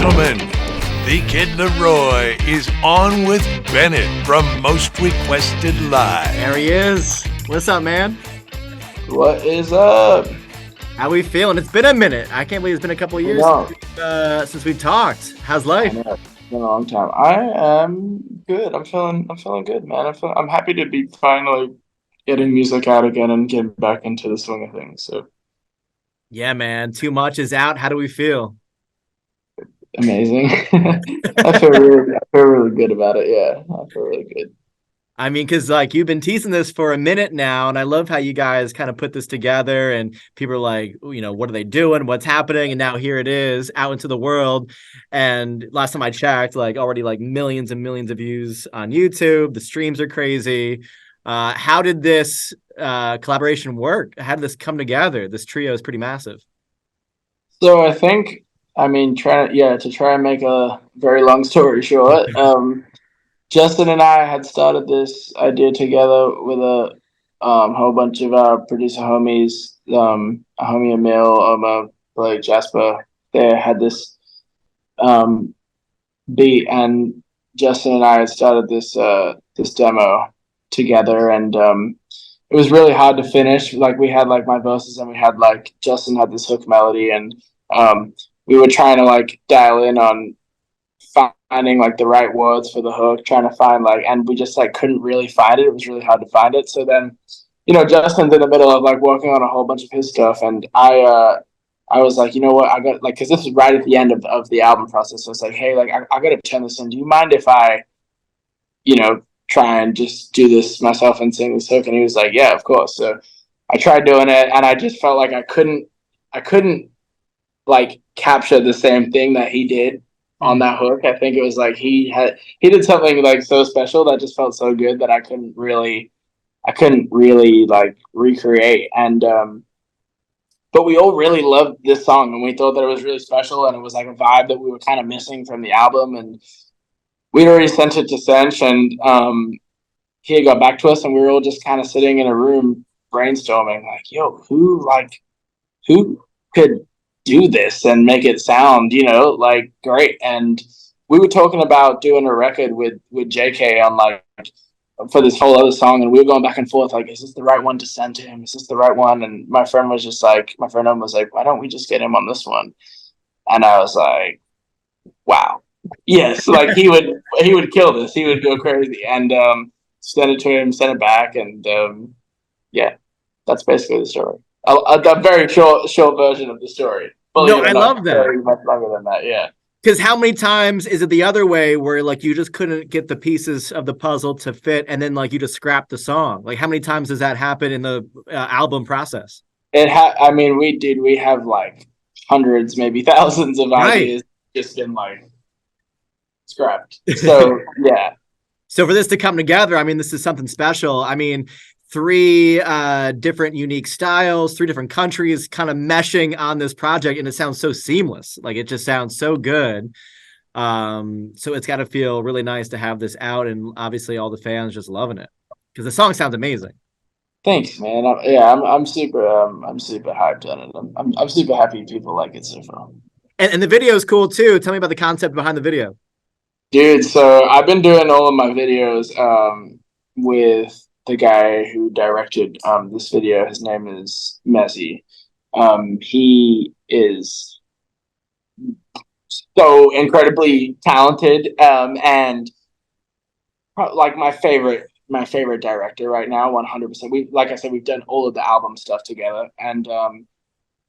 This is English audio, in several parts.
gentlemen, the Kid LAROI is on with Bennett from Most Requested Live. There he is. What's up, man? What is up? How we feeling? It's been a minute. I can't believe it's been a couple of years since we've talked. How's life? I know. It's been a long time. I am good. I'm feeling good, man. I'm happy to be finally getting music out again and getting back into the swing of things. So yeah, man. Too Much is out. How do we feel? amazing. I feel really good about it. Yeah, I feel really good. I mean, because like you've been teasing this for a minute now, and I love how you guys kind of put this together, and people are like, what are they doing? What's happening? And now here it is out into the world. And last time I checked, like already like millions and millions of views on YouTube. The streams are crazy. How did this collaboration work? How did this come together? This trio is pretty massive. So I think, to try and make a very long story short, Justin and I had started this idea together with a whole bunch of our producer homies, a homie Emil, like Jasper. They had this beat, and Justin and I had started this demo together, and it was really hard to finish. Like we had like my verses, and we had like Justin had this hook melody, and we were trying to like dial in on finding like the right words for the hook, trying to find and we just like couldn't really find it. It was really hard to find it. So then, Justin's in the middle of like working on a whole bunch of his stuff, and I was like, you know what, I got like, because this was right at the end of the album process. So it's like, hey, like I got to turn this in. Do you mind if I, try and just do this myself and sing this hook? And he was like, yeah, of course. So I tried doing it, and I just felt like I couldn't like capture the same thing that he did on that hook. I think it was like he did something like so special that just felt so good that I couldn't really like recreate. And but we all really loved this song, and we thought that it was really special, and it was like a vibe that we were kind of missing from the album. And we'd already sent it to Sench, and he had got back to us, and we were all just kind of sitting in a room brainstorming like, yo, who could do this and make it sound, like great. And we were talking about doing a record with JK on like for this whole other song, and we were going back and forth like, is this the right one to send to him? Is this the right one? And my friend Owen was like, why don't we just get him on this one? And I was like, wow, yes, like he would kill this. He would go crazy. And send it to him, send it back, and yeah, that's basically the story. A very short version of the story. No, I love that. Very much longer than that, yeah. Because how many times is it the other way where like you just couldn't get the pieces of the puzzle to fit, and then like you just scrapped the song? Like how many times does that happen in the album process? We have like hundreds, maybe thousands of ideas just been like scrapped. So yeah. So for this to come together, I mean, this is something special. I mean, 3 different unique styles, 3 different countries kind of meshing on this project, and it sounds so seamless. Like it just sounds so good. So it's got to feel really nice to have this out, and obviously all the fans just loving it because the song sounds amazing. Thanks, man. I'm super hyped on it. I'm super happy people like it so far. And the video is cool too. Tell me about the concept behind the video. Dude, so I've been doing all of my videos with the guy who directed this video. His name is Messi. He is so incredibly talented, and like my favorite director right now, 100%. Like I said, we've done all of the album stuff together, and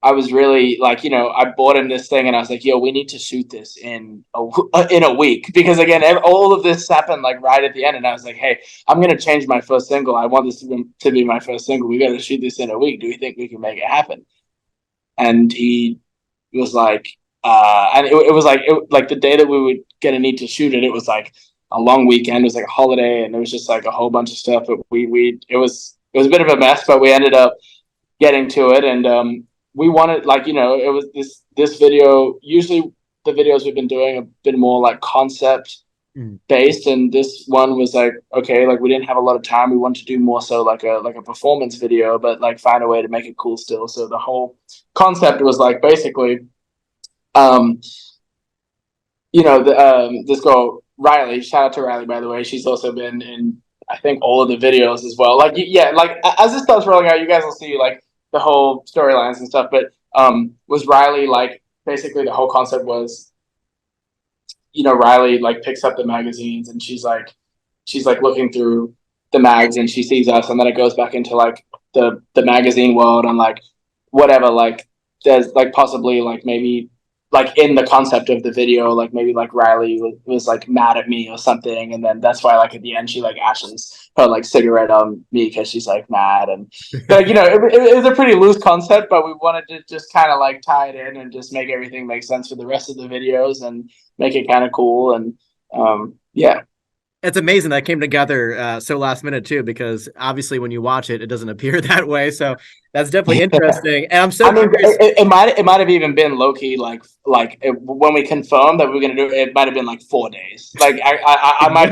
I was really like, I bought him this thing, and I was like, yo, we need to shoot this in a week, because again, all of this happened like right at the end, and I was like, hey, I'm gonna change my first single. I want this to be my first single. We got to shoot this in a week. Do we think we can make it happen? And he was like, and it was like the day that we were gonna need to shoot it. It was like a long weekend. It was like a holiday, and it was just like a whole bunch of stuff. But it was a bit of a mess, but we ended up getting to it, and we wanted, it was this video. Usually the videos we've been doing have been more like concept based, and this one was like, okay, like we didn't have a lot of time. We wanted to do more so like a performance video, but like find a way to make it cool still. So the whole concept was like basically this girl Riley. Shout out to Riley, by the way. She's also been in, I think, all of the videos as well. Like, yeah, like as this stuff's rolling out, you guys will see like the whole storylines and stuff. But was Riley like basically the whole concept was, Riley like picks up the magazines and she's like looking through the mags and she sees us, and then it goes back into like the magazine world, and like whatever, like there's like possibly like maybe like in the concept of the video, like maybe like Riley was like mad at me or something, and then that's why like at the end she like ashes her like cigarette on me because she's like mad, and like it was a pretty loose concept, but we wanted to just kind of like tie it in and just make everything make sense for the rest of the videos and make it kind of cool, and yeah. It's amazing that came together so last minute too, because obviously when you watch it, it doesn't appear that way. So that's definitely interesting. And I'm so curious. It might have even been low key like when we confirmed that we were gonna do it, it might have been like 4 days. Like I might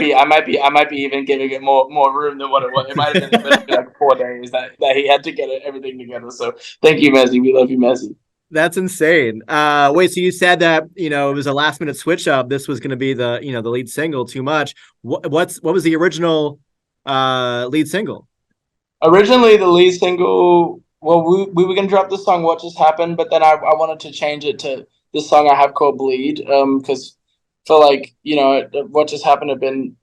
be even giving it more room than what it was. It might have been like 4 days that he had to get everything together. So thank you, Messi. We love you, Messi. That's insane. Wait, so you said that, it was a last minute switch up. This was going to be the lead single, Too Much. What was the original lead single? Originally, the lead single, well, we were going to drop the song What Just Happened, but then I wanted to change it to the song I have called Bleed, because I feel like, What Just Happened had been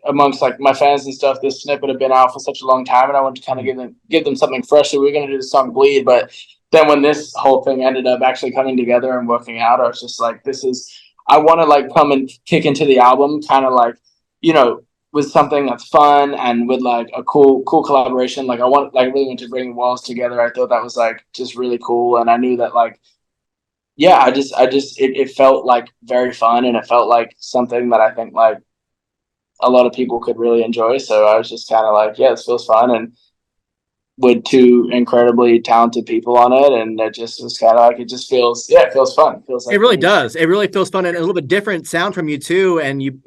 amongst like my fans and stuff, this snippet had been out for such a long time, and I wanted to kind of give them something fresh. So we were going to do the song Bleed, but then when this whole thing ended up actually coming together and working out, I was just like, I want to like come and kick into the album kind of like, with something that's fun and with like a cool collaboration. Like I really want to bring walls together. I thought that was like just really cool. And I knew that like, yeah, it felt like very fun, and it felt like something that I think like a lot of people could really enjoy. So I was just kind of like, yeah, this feels fun. And with two incredibly talented people on it, and it just was kind of like, it feels fun. It feels like it really does. It really feels fun, and a little bit different sound from you too. And you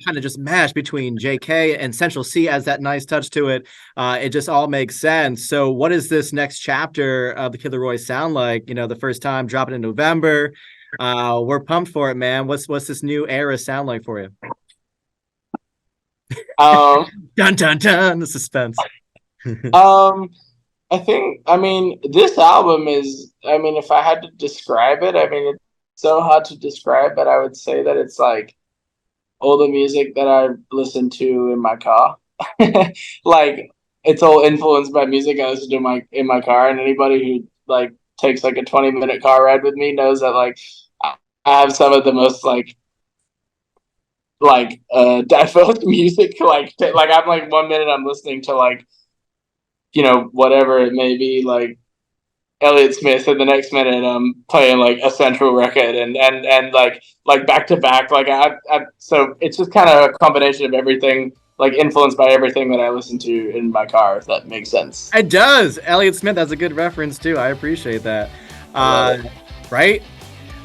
kind of just mash between JK and Central C as that nice touch to it. It just all makes sense. So what is this next chapter of the Kid LAROI sound like? The first time dropping in November. We're pumped for it, man. What's this new era sound like for you? Dun dun dun, the suspense. This album is, if I had to describe it, it's so hard to describe, but I would say that it's like all the music that I listen to in my car. Like it's all influenced by music I listen to in my car, and anybody who like takes like a 20-minute car ride with me knows that like I have some of the most diverse music. Like I'm like 1 minute I'm listening to like, whatever it may be, like Elliott Smith, and the next minute I'm playing like a Central record, and like back to back. Like so it's just kind of a combination of everything, like influenced by everything that I listen to in my car, if that makes sense. It does. Elliott Smith, that's a good reference too. I appreciate that. Right?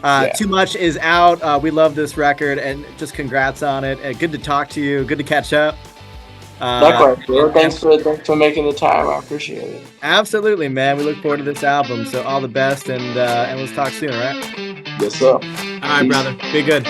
Yeah. Too Much is out. We love this record, and just congrats on it. Good to talk to you. Good to catch up. Likewise, bro. Thanks for making the time. I appreciate it. Absolutely, man. We look forward to this album. So all the best, and let's talk soon, all right? Yes, sir. All right, brother. Be good.